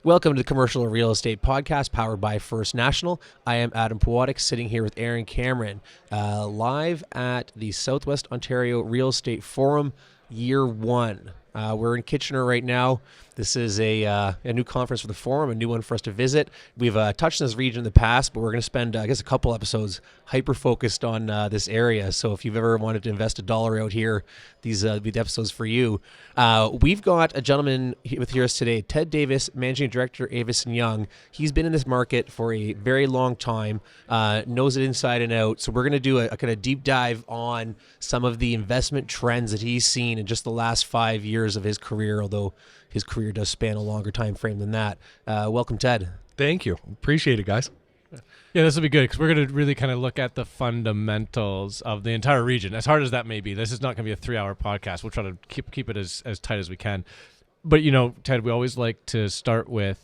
Welcome to the Commercial Real Estate Podcast powered by First National. I am Adam Pawatic, sitting here with Aaron Cameron, live at the Southwest Ontario Real Estate Forum, Year 1. We're in Kitchener right now. This is a new conference for the forum, a new one for us to visit. We've touched this region in the past, but we're going to spend, a couple episodes hyper-focused on this area. So if you've ever wanted to invest $1 out here, these will be the episodes for you. We've got a gentleman with us today, Ted Davis, Managing Director, Avison Young. He's been in this market for a very long time, knows it inside and out. So we're going to do a kind of deep dive on some of the investment trends that he's seen in just the last 5 years of his career, although his career does span a longer time frame than that. Welcome, Ted. Thank you. Appreciate it, guys. Yeah, this will be good because we're going to really kind of look at the fundamentals of the entire region. As hard as that may be, this is not going to be a 3-hour podcast. We'll try to keep it as tight as we can. But, Ted, we always like to start with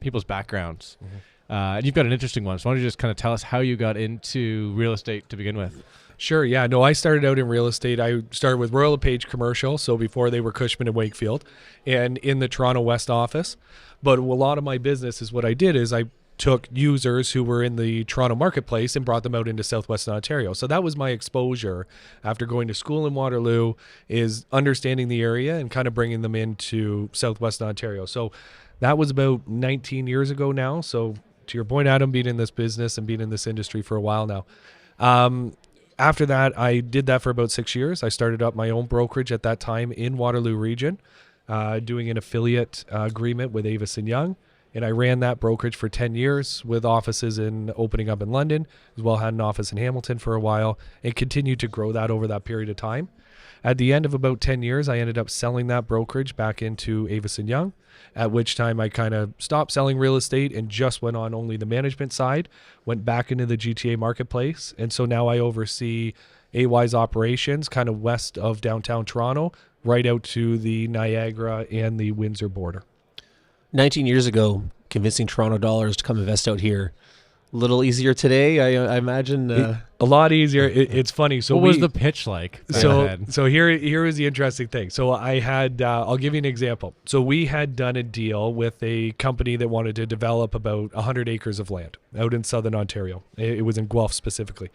people's backgrounds. Mm-hmm. And you've got an interesting one. So why don't you just kind of tell us how you got into real estate to begin with? Sure. Yeah. No, I started out in real estate. I started with Royal LePage Commercial, so before they were Cushman and Wakefield, and in the Toronto West office. But a lot of my business is what I did is I took users who were in the Toronto marketplace and brought them out into Southwestern Ontario. So that was my exposure after going to school in Waterloo, is understanding the area and kind of bringing them into Southwestern Ontario. So that was about 19 years ago now. So to your point, Adam, being in this business and being in this industry for a while now. After that, I did that for about 6 years. I started up my own brokerage at that time in Waterloo region, doing an affiliate agreement with Avison Young. And I ran that brokerage for 10 years with offices opening up in London, as well had an office in Hamilton for a while, and continued to grow that over that period of time. At the end of about 10 years, I ended up selling that brokerage back into Avison Young, at which time I kind of stopped selling real estate and just went on only the management side, went back into the GTA marketplace. And so now I oversee AY's operations kind of west of downtown Toronto, right out to the Niagara and the Windsor border. 19 years ago, convincing Toronto dollars to come invest out here. A little easier today, I imagine. A lot easier. It's funny. So what was the pitch like? So here is the interesting thing. So I had, I'll give you an example. So we had done a deal with a company that wanted to develop about 100 acres of land out in southern Ontario. It was in Guelph specifically.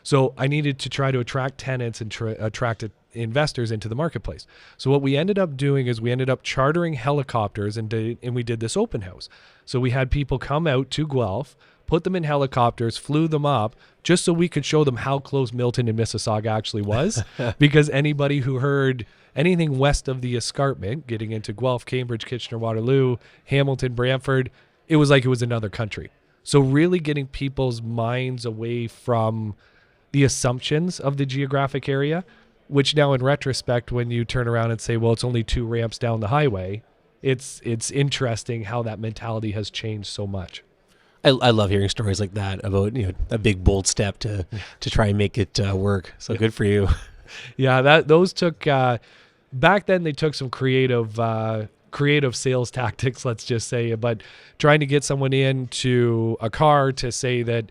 So I needed to try to attract tenants and attract investors into the marketplace. So what we ended up doing is we ended up chartering helicopters and we did this open house. So we had people come out to Guelph, put them in helicopters, flew them up just so we could show them how close Milton and Mississauga actually was. Because anybody who heard anything west of the escarpment, getting into Guelph, Cambridge, Kitchener, Waterloo, Hamilton, Brantford, it was like it was another country. So really getting people's minds away from the assumptions of the geographic area, which now in retrospect, when you turn around and say, well, it's only 2 ramps down the highway, it's interesting how that mentality has changed so much. I love hearing stories like that about a big bold step to try and make it work. So good for you. Yeah, those took back then. They took some creative sales tactics, let's just say, but trying to get someone into a car to say that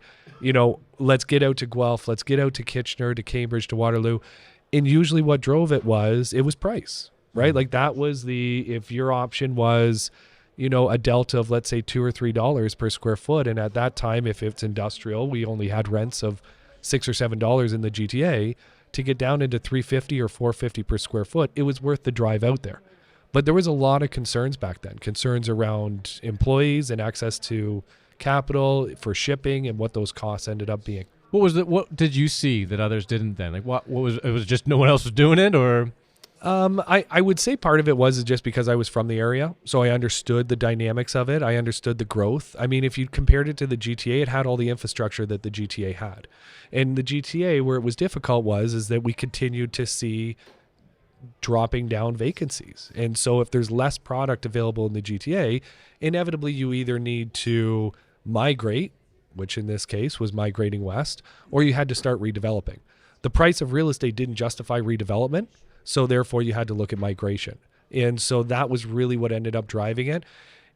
let's get out to Guelph, let's get out to Kitchener, to Cambridge, to Waterloo, and usually what drove it was price, right? Like that was if your option was a delta of, let's say, $2 or $3 per square foot. And at that time, if it's industrial, we only had rents of $6 or $7 in the GTA. To get down into $350 or $450 per square foot, it was worth the drive out there. But there was a lot of concerns back then, concerns around employees and access to capital for shipping and what those costs ended up being. What did you see that others didn't then? Like what was it? Was just no one else was doing it, or? I would say part of it was just because I was from the area, so I understood the dynamics of it. I understood the growth. I mean, if you compared it to the GTA, it had all the infrastructure that the GTA had. And the GTA, where it was difficult is that we continued to see dropping down vacancies. And so if there's less product available in the GTA, inevitably you either need to migrate, which in this case was migrating west, or you had to start redeveloping. The price of real estate didn't justify redevelopment, so therefore you had to look at migration. And so that was really what ended up driving it.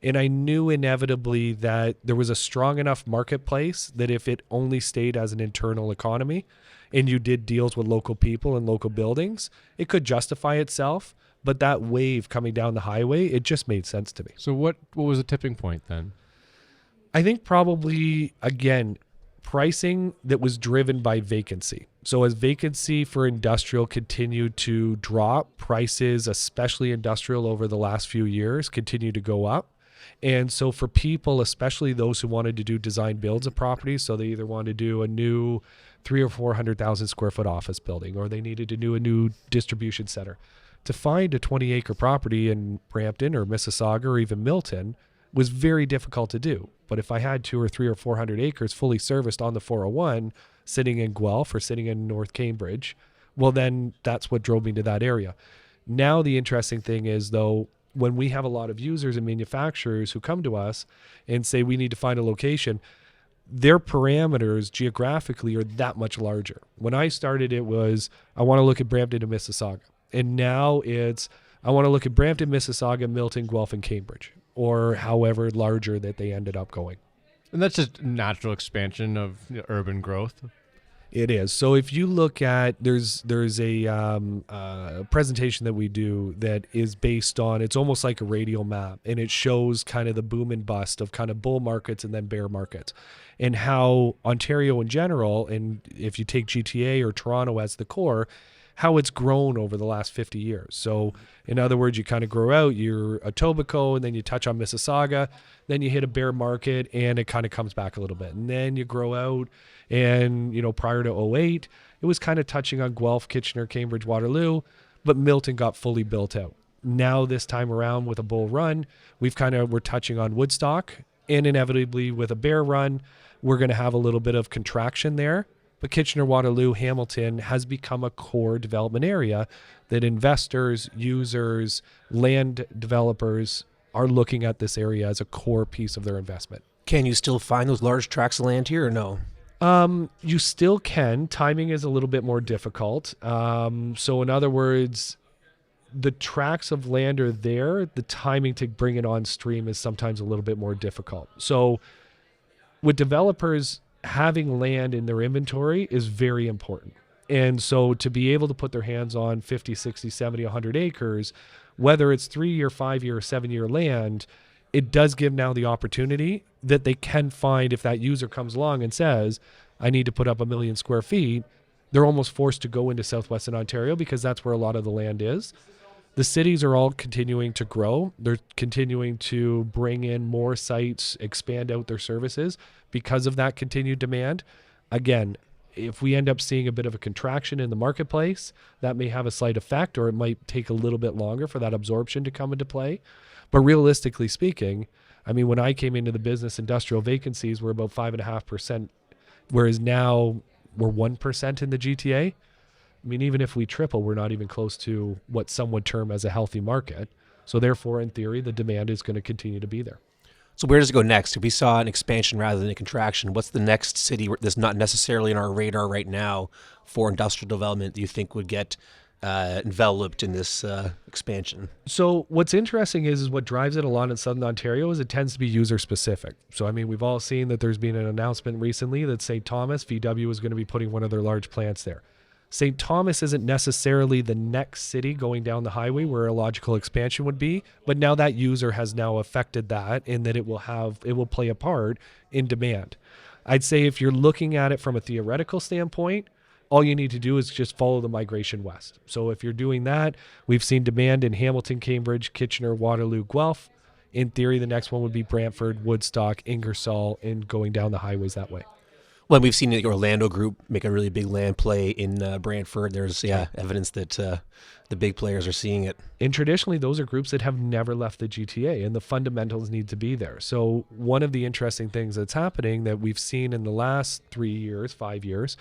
And I knew inevitably that there was a strong enough marketplace that if it only stayed as an internal economy and you did deals with local people and local buildings, it could justify itself. But that wave coming down the highway, it just made sense to me. So what was the tipping point then? I think probably, again, pricing that was driven by vacancy. So as vacancy for industrial continued to drop, prices, especially industrial over the last few years, continued to go up. And so for people, especially those who wanted to do design builds of properties, so they either wanted to do a new 300,000 or 400,000 square foot office building, or they needed to do a new distribution center, to find a 20-acre property in Brampton or Mississauga or even Milton was very difficult to do. But if I had 200 or 300 or 400 acres fully serviced on the 401, sitting in Guelph or sitting in North Cambridge, well, then that's what drove me to that area. Now, the interesting thing is, though, when we have a lot of users and manufacturers who come to us and say we need to find a location, their parameters geographically are that much larger. When I started, it was, I want to look at Brampton and Mississauga. And now it's, I want to look at Brampton, Mississauga, Milton, Guelph, and Cambridge, or however larger that they ended up going. And that's just natural expansion of urban growth. It is. So if you look at, there's a presentation that we do that is based on, it's almost like a radial map, and it shows kind of the boom and bust of kind of bull markets and then bear markets, and how Ontario in general, and if you take GTA or Toronto as the core, how it's grown over the last 50 years. So in other words, you kind of grow out, you're Etobicoke, and then you touch on Mississauga, then you hit a bear market and it kind of comes back a little bit. And then you grow out, and prior to 08, it was kind of touching on Guelph, Kitchener, Cambridge, Waterloo, but Milton got fully built out. Now this time around with a bull run, we're touching on Woodstock, and inevitably with a bear run, we're going to have a little bit of contraction there. But Kitchener, Waterloo, Hamilton has become a core development area that investors, users, land developers are looking at this area as a core piece of their investment. Can you still find those large tracts of land here or no? You still can. Timing is a little bit more difficult. So in other words, the tracts of land are there. The timing to bring it on stream is sometimes a little bit more difficult. So with developers, having land in their inventory is very important. And so to be able to put their hands on 50, 60, 70, 100 acres, whether it's 3-year, 5-year, or 7-year land, it does give now the opportunity that they can find, if that user comes along and says, I need to put up 1 million square feet, they're almost forced to go into Southwestern Ontario because that's where a lot of the land is. The cities are all continuing to grow. They're continuing to bring in more sites, expand out their services because of that continued demand. Again, if we end up seeing a bit of a contraction in the marketplace, that may have a slight effect, or it might take a little bit longer for that absorption to come into play. But realistically speaking, I mean, when I came into the business, industrial vacancies were about 5.5%, whereas now we're 1% in the GTA. I mean, even if we triple, we're not even close to what some would term as a healthy market. So therefore, in theory, the demand is going to continue to be there. So where does it go next? If we saw an expansion rather than a contraction, what's the next city that's not necessarily on our radar right now for industrial development that you think would get enveloped in this expansion? So what's interesting is what drives it a lot in Southern Ontario is it tends to be user specific. So, I mean, we've all seen that there's been an announcement recently that St. Thomas, VW is going to be putting one of their large plants there. St. Thomas isn't necessarily the next city going down the highway where a logical expansion would be, but now that user has now affected that, in that it will play a part in demand. I'd say if you're looking at it from a theoretical standpoint, all you need to do is just follow the migration west. So if you're doing that, we've seen demand in Hamilton, Cambridge, Kitchener, Waterloo, Guelph. In theory, the next one would be Brantford, Woodstock, Ingersoll, and going down the highways that way. Well, we've seen the Orlando group make a really big land play in Brantford. There's evidence that the big players are seeing it. And traditionally, those are groups that have never left the GTA, and the fundamentals need to be there. So one of the interesting things that's happening that we've seen in the last 3 years, 5 years,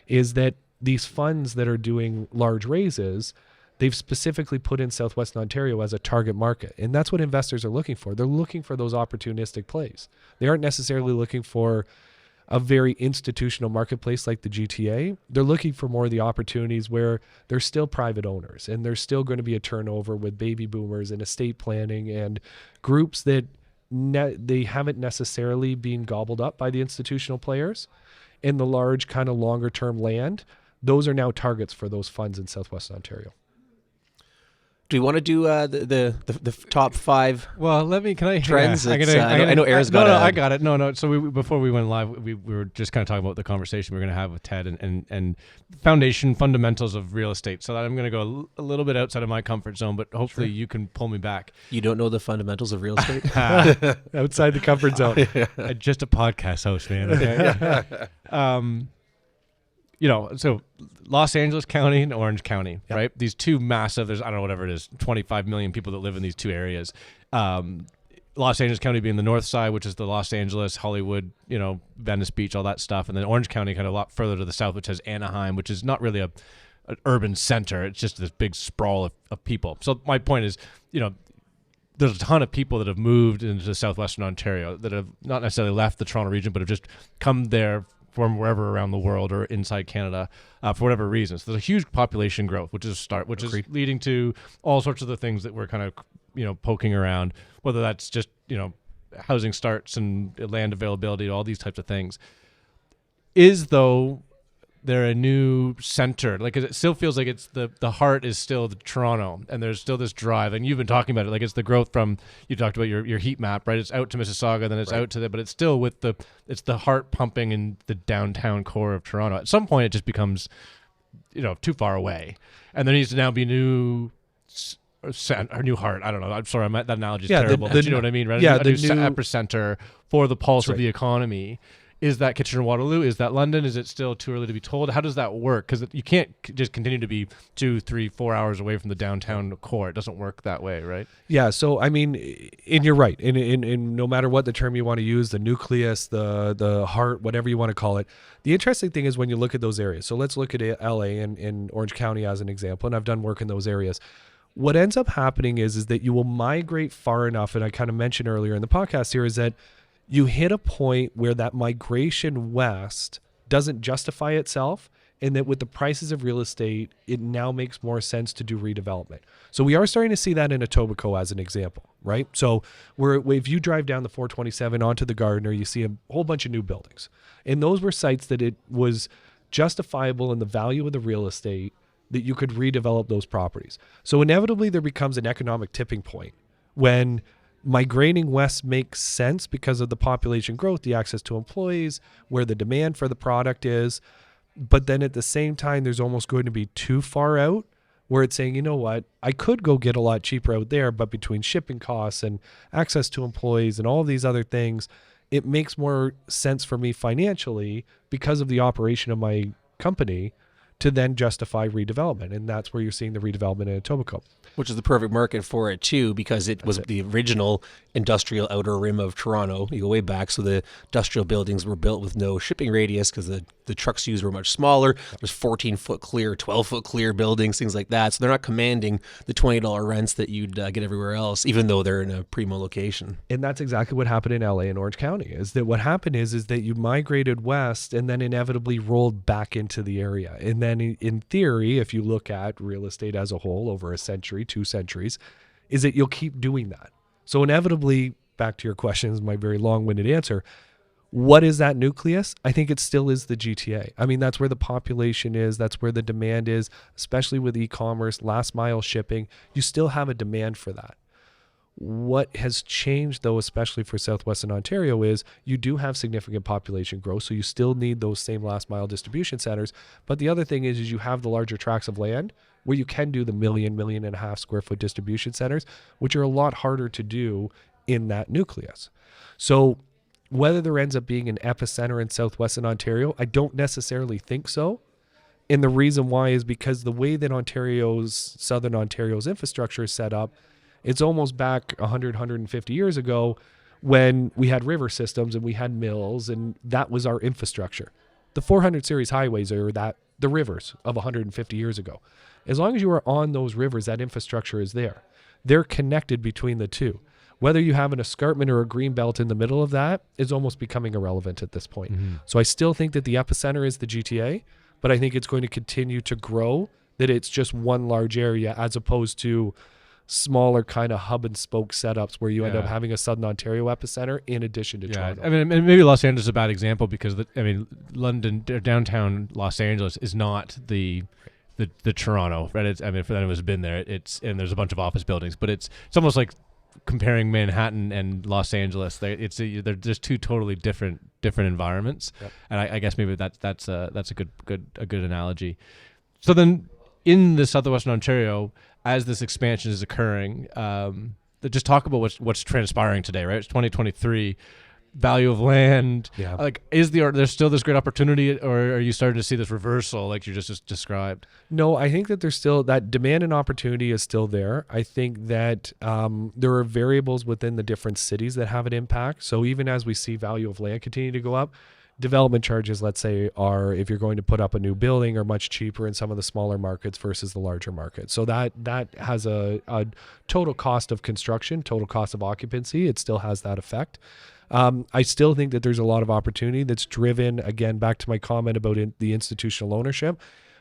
is that these funds that are doing large raises, they've specifically put in Southwestern Ontario as a target market. And that's what investors are looking for. They're looking for those opportunistic plays. They aren't necessarily looking for a very institutional marketplace like the GTA. They're looking for more of the opportunities where there's still private owners and there's still going to be a turnover with baby boomers and estate planning and groups that they haven't necessarily been gobbled up by the institutional players. In the large kind of longer term land, those are now targets for those funds in Southwestern Ontario. Do we want to do the top 5 Well, can I trends? Yeah, I know Aaron's got. No, I got it. No. So before we went live, we were just kind of talking about the conversation we were going to have with Ted and fundamentals of real estate. So I'm going to go a little bit outside of my comfort zone, but hopefully you can pull me back. You don't know the fundamentals of real estate? Outside the comfort zone. Just a podcast host, man. Okay. So Los Angeles County and Orange County, right? These two massive, I don't know, whatever it is, 25 million people that live in these two areas. Los Angeles County being the north side, which is the Los Angeles, Hollywood, Venice Beach, all that stuff. And then Orange County kind of a lot further to the south, which has Anaheim, which is not really an urban center. It's just this big sprawl of people. So my point is, there's a ton of people that have moved into Southwestern Ontario that have not necessarily left the Toronto region, but have just come there from wherever around the world or inside Canada for whatever reason. So there's a huge population growth, which is leading to all sorts of the things that we're kind of poking around, whether that's just housing starts and land availability, all these types of things. Is there a new center? Like, it still feels like it's the heart is still the Toronto, and there's still this drive. And you've been talking about it, like it's the growth from, you talked about your heat map, right? It's out to Mississauga, then it's out to but it's still it's the heart pumping in the downtown core of Toronto. At some point, it just becomes, too far away, and there needs to now be new heart. I don't know. I'm sorry, that analogy is terrible. But you know what I mean, right? Yeah, a new epicenter for the pulse of the economy. Is that Kitchener-Waterloo? Is that London? Is it still too early to be told? How does that work? Because you can't just continue to be 2, 3, 4 hours away from the downtown core. It doesn't work that way, right? Yeah. So I mean, and you're right. In no matter what the term you want to use, the nucleus, the heart, whatever you want to call it. The interesting thing is when you look at those areas. So let's look at LA and Orange County as an example. And I've done work in those areas. What ends up happening is that you will migrate far enough. And I kind of mentioned earlier in the podcast here is that you hit a point where that migration west doesn't justify itself, and that with the prices of real estate, it now makes more sense to do redevelopment. So we are starting to see that in Etobicoke as an example, right? So if you drive down the 427 onto the Gardiner, you see a whole bunch of new buildings. And those were sites that it was justifiable in the value of the real estate that you could redevelop those properties. So inevitably there becomes an economic tipping point when migrating west makes sense because of the population growth, the access to employees, where the demand for the product is. But then at the same time, there's almost going to be too far out where it's saying, you know what, I could go get a lot cheaper out there, but between shipping costs and access to employees and all of these other things, it makes more sense for me financially because of the operation of my company to then justify redevelopment. And that's where you're seeing the redevelopment in Etobicoke. Which is the perfect market for it too, because it was the original industrial outer rim of Toronto. You go way back, so the industrial buildings were built with no shipping radius because the trucks used were much smaller. There's 14-foot clear, 12-foot clear buildings, things like that. So they're not commanding the $20 rents that you'd get everywhere else, even though they're in a primo location. And that's exactly what happened in LA and Orange County. Is that what happened is that you migrated west and then inevitably rolled back into the area. And then in theory, if you look at real estate as a whole over a century, 2 centuries, is that you'll keep doing that. So inevitably, back to your question, is my very long-winded answer. What is that nucleus? I think it still is the GTA. I mean, that's where the population is. That's where the demand is, especially with e-commerce, last mile shipping. You still have a demand for that. What has changed, though, especially for Southwestern Ontario, is you do have significant population growth, so you still need those same last mile distribution centers. But the other thing is you have the larger tracts of land where you can do the 1.5 square foot distribution centers, which are a lot harder to do in that nucleus. So whether there ends up being an epicenter in Southwestern Ontario, I don't necessarily think so. And the reason why is because the way that Southern Ontario's infrastructure is set up, it's almost back 100, 150 years ago when we had river systems and we had mills, and that was our infrastructure. The 400 series highways are the rivers of 150 years ago. As long as you are on those rivers, that infrastructure is there. They're connected between the two. Whether you have an escarpment or a green belt in the middle of that is almost becoming irrelevant at this point. Mm-hmm. So I still think that the epicenter is the GTA, but I think it's going to continue to grow, that it's just one large area as opposed to smaller kind of hub and spoke setups where you end up having a Southern Ontario epicenter in addition to Toronto. I mean, maybe Los Angeles is a bad example because London, downtown Los Angeles is not the the Toronto, right? I mean, for anyone who's been there, and there's a bunch of office buildings, but it's almost like comparing Manhattan and Los Angeles. They're just two totally different environments. Yep. And I guess maybe that's a good analogy. So then, in the Southwestern Ontario, as this expansion is occurring, just talk about what's transpiring today, right? It's 2023. Value of land. Yeah. Like, there's still this great opportunity, or are you starting to see this reversal like you just described? No, I think that there's still that demand and opportunity is still there. I think that there are variables within the different cities that have an impact. So even as we see value of land continue to go up, development charges, let's say, are, if you're going to put up a new building, are much cheaper in some of the smaller markets versus the larger markets. So that has a total cost of construction, total cost of occupancy. It still has that effect. I still think that there's a lot of opportunity that's driven, again, back to my comment about the institutional ownership.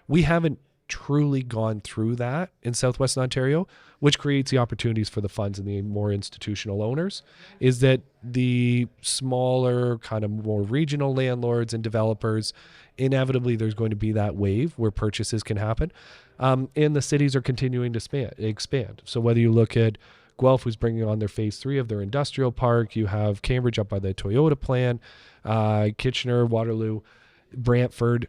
We haven't truly gone through that in Southwestern Ontario, which creates the opportunities for the funds and the more institutional owners, is that the smaller, kind of more regional landlords and developers, inevitably there's going to be that wave where purchases can happen. And the cities are continuing to expand. So whether you look at Guelph, who's bringing on their phase 3 of their industrial park. You have Cambridge up by the Toyota plant, Kitchener, Waterloo, Brantford.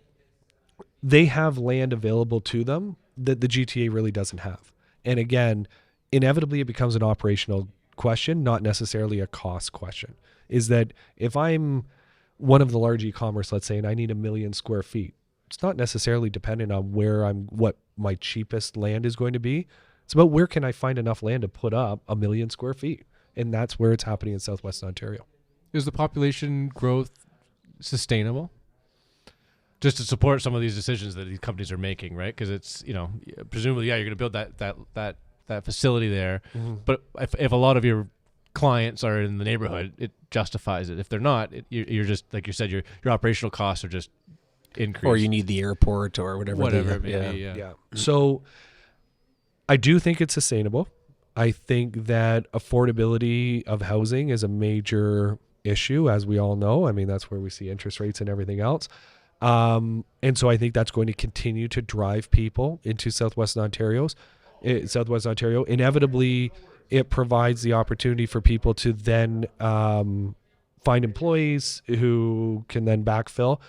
They have land available to them that the GTA really doesn't have. And again, inevitably it becomes an operational question, not necessarily a cost question. Is that if I'm one of the large e-commerce, let's say, and I need 1 million square feet, it's not necessarily dependent on what my cheapest land is going to be. It's about where can I find enough land to put up 1 million square feet. And that's where it's happening in Southwestern Ontario. Is the population growth sustainable? Just to support some of these decisions that these companies are making, right? Because it's, presumably, you're going to build that facility there. Mm-hmm. But if a lot of your clients are in the neighborhood, it justifies it. If they're not, you're just, like you said, your operational costs are just increased. Or you need the airport or whatever. Whatever it may be, yeah. So I do think it's sustainable. I think that affordability of housing is a major issue, as we all know. I mean, that's where we see interest rates and everything else. And so I think that's going to continue to drive people into Southwestern Ontario. Inevitably, it provides the opportunity for people to then find employees who can then backfill.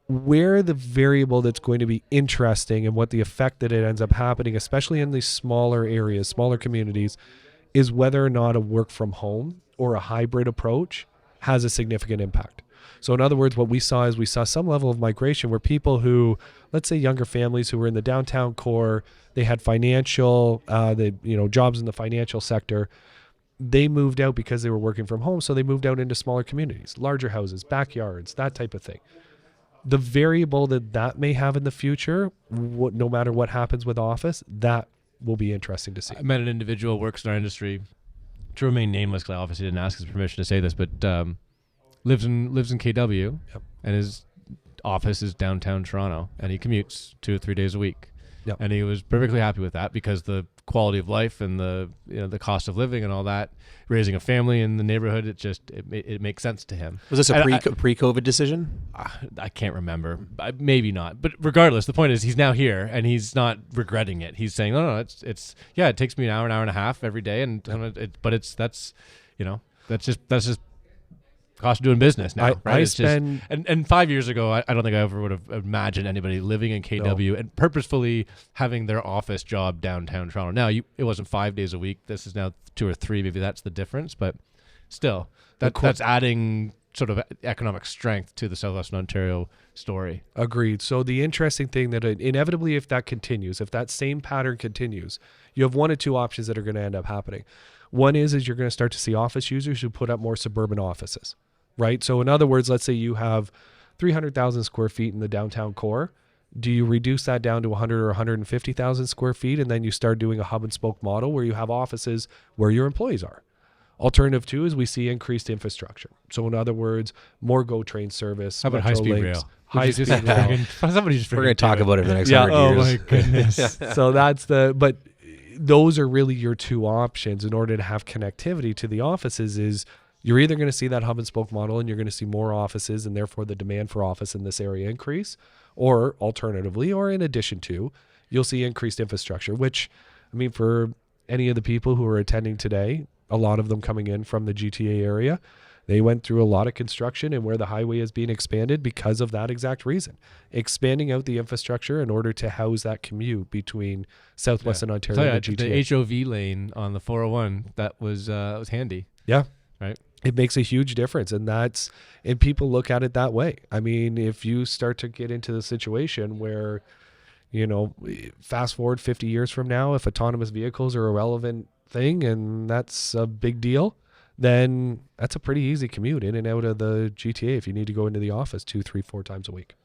Where the variable that's going to be interesting and what the effect that it ends up happening, especially in these smaller areas, smaller communities, is whether or not a work from home or a hybrid approach has a significant impact. So in other words, what we saw is some level of migration where people who, let's say younger families who were in the downtown core, they had financial, jobs in the financial sector, they moved out because they were working from home. So they moved out into smaller communities, larger houses, backyards, that type of thing. The variable that may have in the future, no matter what happens with office, that will be interesting to see. I met an individual who works in our industry, to remain nameless, because I obviously didn't ask his permission to say this, but lives in KW, yep. And his office is downtown Toronto, and he commutes 2 or 3 days a week. Yep. And he was perfectly happy with that because the quality of life and the cost of living and all that, raising a family in the neighborhood, it makes sense to him. Was this a pre-COVID decision? I can't remember. Maybe not. But regardless, the point is he's now here and he's not regretting it. He's saying, no, it takes me an hour and a half every day, that's just cost of doing business now, right? And 5 years ago, I don't think I ever would have imagined anybody living in KW and purposefully having their office job downtown Toronto. Now, it wasn't 5 days a week. This is now 2 or 3. Maybe that's the difference, but still, that's adding sort of economic strength to the Southwestern Ontario story. Agreed. So the interesting thing that inevitably, if that continues, if that same pattern continues, you have 1 or 2 options that are going to end up happening. One is you're going to start to see office users who put up more suburban offices, right? So in other words, let's say you have 300,000 square feet in the downtown core. Do you reduce that down to 100 or 150,000 square feet, and then you start doing a hub and spoke model where you have offices where your employees are? Alternative 2 is we see increased infrastructure. So in other words, more GO train service. How about high-speed rail? High-speed rail. Somebody We're going to talk about it for the next 100 years. Oh my goodness. So but those are really your 2 options in order to have connectivity to the offices. Is you're either going to see that hub and spoke model and you're going to see more offices and therefore the demand for office in this area increase, or alternatively, or in addition to, you'll see increased infrastructure, which, I mean, for any of the people who are attending today, a lot of them coming in from the GTA area, they went through a lot of construction and where the highway is being expanded because of that exact reason. Expanding out the infrastructure in order to house that commute between Southwestern Ontario and the GTA. The HOV lane on the 401, that was handy. Yeah. Right. It makes a huge difference. And people look at it that way. I mean, if you start to get into the situation where, fast forward 50 years from now, if autonomous vehicles are a relevant thing and that's a big deal, then that's a pretty easy commute in and out of the GTA if you need to go into the office 2, 3, 4 times a week.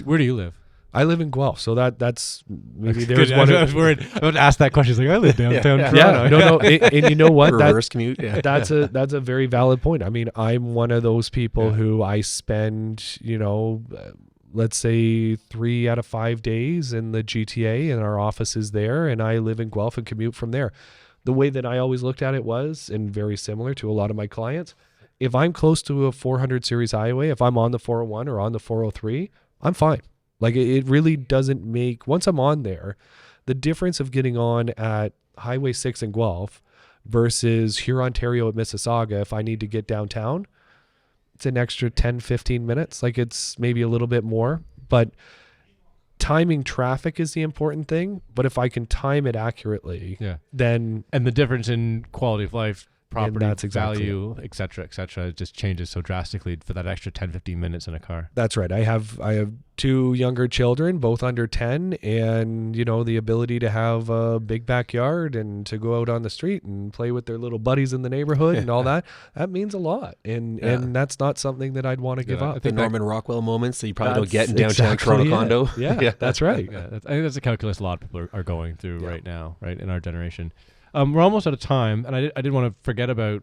Where do you live? I live in Guelph, so that's maybe there's one. I was worried. I would ask that question. He's like, I live downtown Toronto. Yeah, no, and you know what? Reverse commute. Yeah. That's a very valid point. I mean, I'm one of those people who I spend, let's say 3 out of 5 days in the GTA, and our office is there, and I live in Guelph and commute from there. The way that I always looked at it was, and very similar to a lot of my clients, if I'm close to a 400 series highway, if I'm on the 401 or on the 403, I'm fine. Like it really doesn't make, once I'm on there, the difference of getting on at Highway 6 in Guelph versus here Ontario at Mississauga, if I need to get downtown, it's an extra 10, 15 minutes. Like it's maybe a little bit more, but timing traffic is the important thing. But if I can time it accurately, then... And the difference in quality of life, property that's exactly value, et cetera, it just changes so drastically for that extra 10, 15 minutes in a car. That's right. I have 2 younger children, both under 10, and the ability to have a big backyard and to go out on the street and play with their little buddies in the neighborhood and all that means a lot. And that's not something that I'd want to give up. I think Norman Rockwell moments that you probably don't get in downtown exactly Toronto condo. Yeah, that's right. I think that's a calculus a lot of people are going through right now, right, in our generation. We're almost out of time, and I didn't want to forget about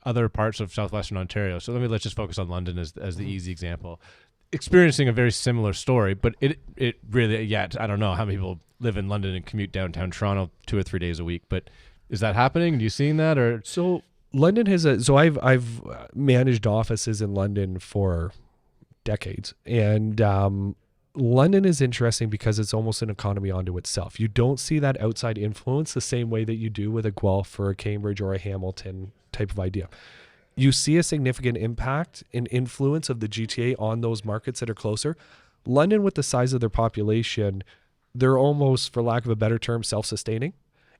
other parts of Southwestern Ontario. So let's just focus on London as the easy example. Experiencing a very similar story, but it really, I don't know how many people live in London and commute downtown Toronto 2 or 3 days a week, but is that happening? Are you seeing that? Or so London has I've managed offices in London for decades, and London is interesting because it's almost an economy unto itself. You don't see that outside influence the same way that you do with a Guelph or a Cambridge or a Hamilton type of idea. You see a significant impact and influence of the GTA on those markets that are closer. London, with the size of their population, they're almost, for lack of a better term, self-sustaining.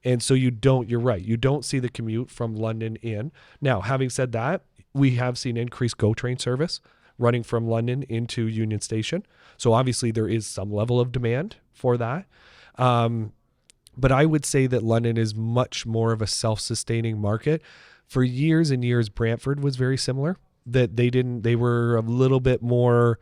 And so you're right, you don't see the commute from London in. Now, having said that, we have seen increased GO train service running from London into Union Station. So obviously there is some level of demand for that. But I would say that London is much more of a self-sustaining market. For years and years, Brantford was very similar, that they were a little bit more,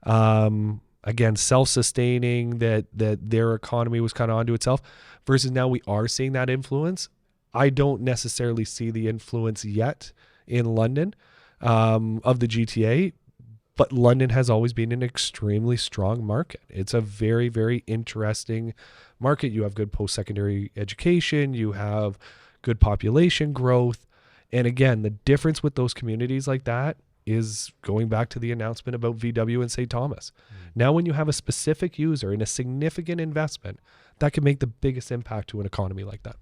again, self-sustaining, that their economy was kind of onto itself, versus now we are seeing that influence. I don't necessarily see the influence yet in London of the GTA, but London has always been an extremely strong market. It's a very, very interesting market. You have good post-secondary education. You have good population growth. And again, the difference with those communities like that is going back to the announcement about VW and St. Thomas. Now, when you have a specific user and a significant investment, that can make the biggest impact to an economy like that.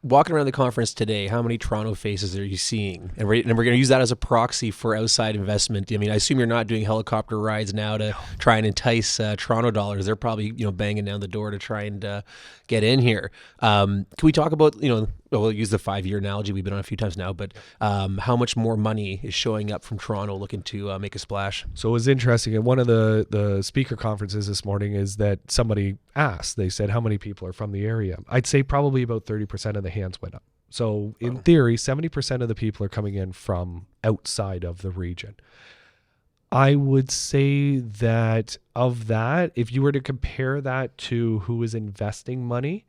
Walking around the conference today, how many Toronto faces are you seeing? And we're going to use that as a proxy for outside investment. I mean, I assume you're not doing helicopter rides now to try and entice Toronto dollars. They're probably banging down the door to try and get in here. Can we talk about we'll use the 5-year analogy we've been on a few times now, but how much more money is showing up from Toronto looking to make a splash? So it was interesting. At one of the speaker conferences this morning is that somebody asked, they said, how many people are from the area? I'd say probably about 30% of the hands went up. So in theory, 70% of the people are coming in from outside of the region. I would say that of that, if you were to compare that to who is investing money,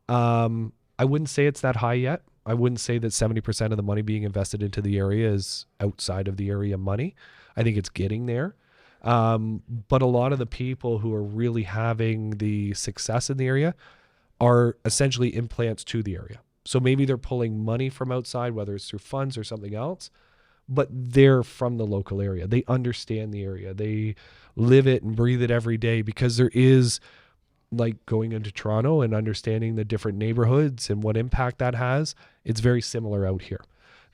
I wouldn't say it's that high yet. I wouldn't say that 70% of the money being invested into the area is outside of the area money. I think it's getting there. But a lot of the people who are really having the success in the area are essentially implants to the area. So maybe they're pulling money from outside, whether it's through funds or something else, but they're from the local area. They understand the area. They live it and breathe it every day, because there is, like, going into Toronto and understanding the different neighborhoods and what impact that has. It's very similar out here.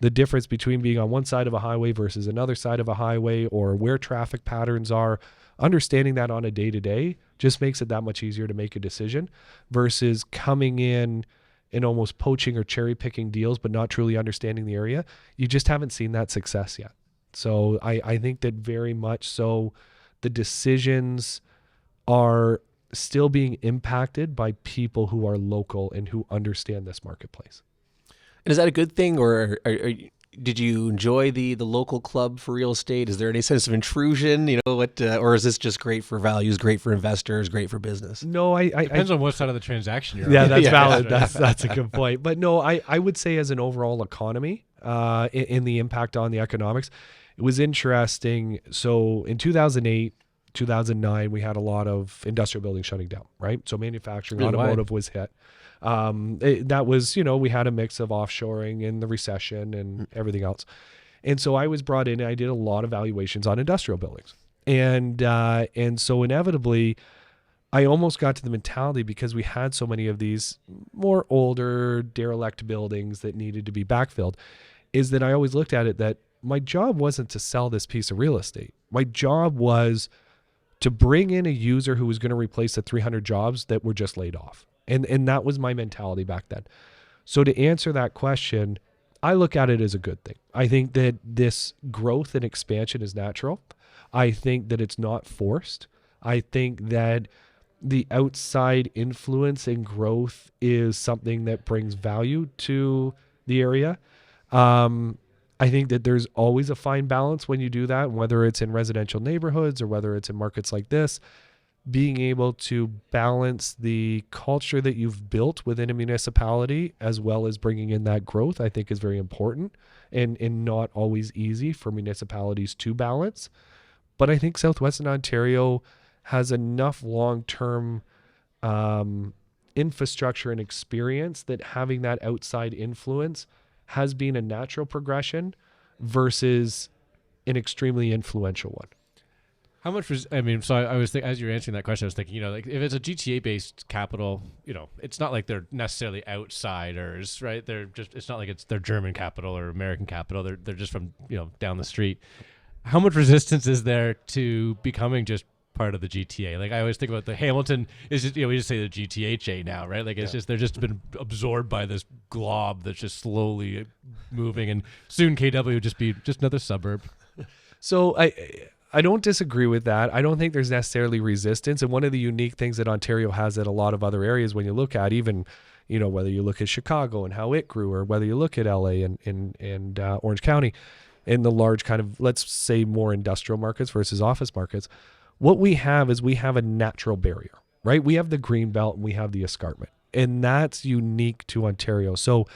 The difference between being on one side of a highway versus another side of a highway, or where traffic patterns are, understanding that on a day-to-day just makes it that much easier to make a decision, versus coming in and almost poaching or cherry picking deals but not truly understanding the area. You just haven't seen that success yet. So I think that very much so the decisions are still being impacted by people who are local and who understand this marketplace. And is that a good thing, or did you enjoy the local club for real estate? Is there any sense of intrusion? Or is this just great for values, great for investors, great for business? No, Depends on what side of the transaction you're yeah, on. that's Yeah. valid. That's a good point. But no, I would say as an overall economy, in the impact on the economics, it was interesting. So in 2008, 2009, we had a lot of industrial buildings shutting down, right? So manufacturing, Really? Why? automotive was hit. That was, we had a mix of offshoring and the recession and everything else. And so I was brought in and I did a lot of valuations on industrial buildings. And so inevitably I almost got to the mentality, because we had so many of these more older derelict buildings that needed to be backfilled, is that I always looked at it that my job wasn't to sell this piece of real estate. My job was to bring in a user who was going to replace the 300 jobs that were just laid off. And that was my mentality back then. So to answer that question, I look at it as a good thing. I think that this growth and expansion is natural. I think that it's not forced. I think that the outside influence and growth is something that brings value to the area. I think that there's always a fine balance when you do that, whether it's in residential neighborhoods or whether it's in markets like this. Being able to balance the culture that you've built within a municipality as well as bringing in that growth, I think is very important and not always easy for municipalities to balance. But I think Southwestern Ontario has enough long-term infrastructure and experience that having that outside influence has been a natural progression versus an extremely influential one. How much was, so I was thinking, as you were answering that question, I was thinking, like, if it's a GTA-based capital, it's not like they're necessarily outsiders, right? It's not like it's their German capital or American capital. They're just from, down the street. How much resistance is there to becoming just part of the GTA? Like, I always think about the Hamilton is just, we just say the GTHA now, right? Like, it's just, they're just been absorbed by this glob that's just slowly moving, and soon KW will just be just another suburb. So I don't disagree with that. I don't think there's necessarily resistance. And one of the unique things that Ontario has that a lot of other areas, when you look at even, whether you look at Chicago and how it grew, or whether you look at LA and Orange County and the large kind of, let's say, more industrial markets versus office markets, what we have is we have a natural barrier, right? We have the green belt and we have the escarpment, and that's unique to Ontario. So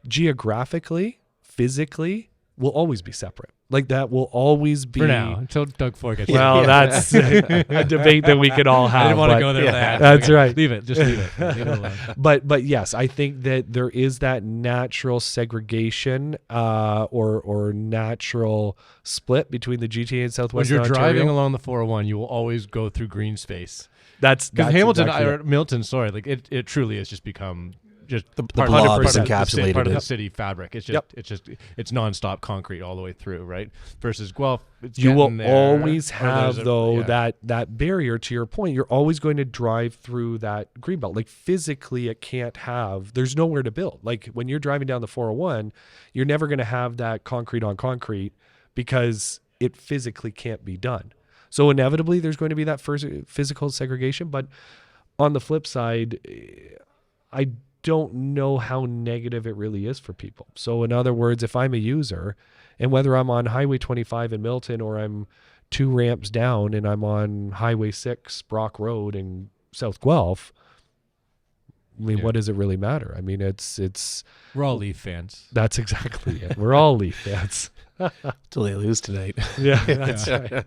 geographically, physically, we'll always be separate. Like, that will always be, for now, until Doug Ford gets well, that's a debate that we could all have. I didn't want to but go there with that. That's Okay, right. Leave it. Just leave it. Leave it alone. But yes, I think that there is that natural segregation or natural split between the GTA and When Southwestern you're Ontario. driving along the 401, you will always go through green space. That's Hamilton exactly or Milton, sorry, like it truly has just become just The part blob of has the city, encapsulated part of the it. city fabric. It's just Yep. it's nonstop concrete all the way through, right? Versus Guelph, it's You will getting there, always or have, there's though, yeah. that barrier. To your point, you're always going to drive through that greenbelt. Like, physically, it can't have. There's nowhere to build. Like, when you're driving down the 401, you're never going to have that concrete on concrete because it physically can't be done. So inevitably, there's going to be that physical segregation. But on the flip side, I don't know how negative it really is for people. So in other words, if I'm a user, and whether I'm on Highway 25 in Milton or I'm 2 ramps down and I'm on Highway 6 Brock Road in South Guelph, what does it really matter? I mean, it's We're all Leaf fans. that's exactly it. We're all Leaf fans. Till they lose tonight. Yeah, that's right.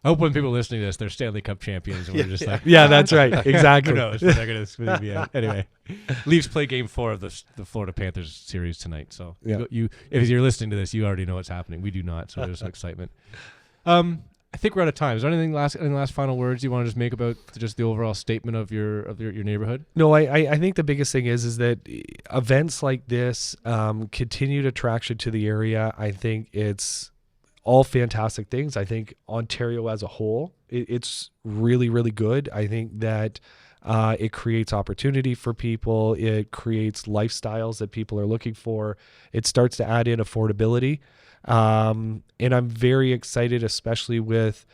I hope when people listening to this, they're Stanley Cup champions, and we're just like, Yeah, that's right. Exactly. who knows? But they're going to be out. Anyway, Leafs play Game 4 of the Florida Panthers series tonight. So you, if you're listening to this, you already know what's happening. We do not, so there's some excitement. I think we're out of time. Is there any last final words you want to just make about just the overall statement of your neighborhood? No, I think the biggest thing is that events like this, continued attraction to the area. I think it's all fantastic things. I think Ontario as a whole, it's really, really good. I think that it creates opportunity for people. It creates lifestyles that people are looking for. It starts to add in affordability. And I'm very excited, especially with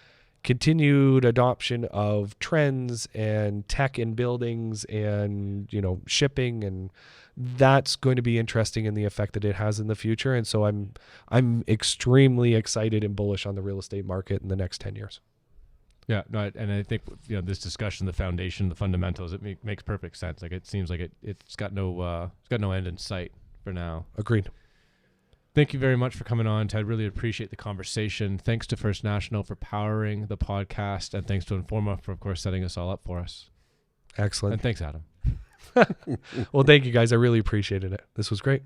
continued adoption of trends and tech in buildings and, shipping, and that's going to be interesting in the effect that it has in the future. And so I'm extremely excited and bullish on the real estate market in the next 10 years. Yeah, no, and I think this discussion, the foundation, the fundamentals, it makes perfect sense. Like it seems like it's got no end in sight for now. Agreed. Thank you very much for coming on, Ted. Really appreciate the conversation. Thanks to First National for powering the podcast, and thanks to Informa for, of course, setting us all up for us. Excellent. And thanks, Adam. Well, thank you guys. I really appreciated it. This was great.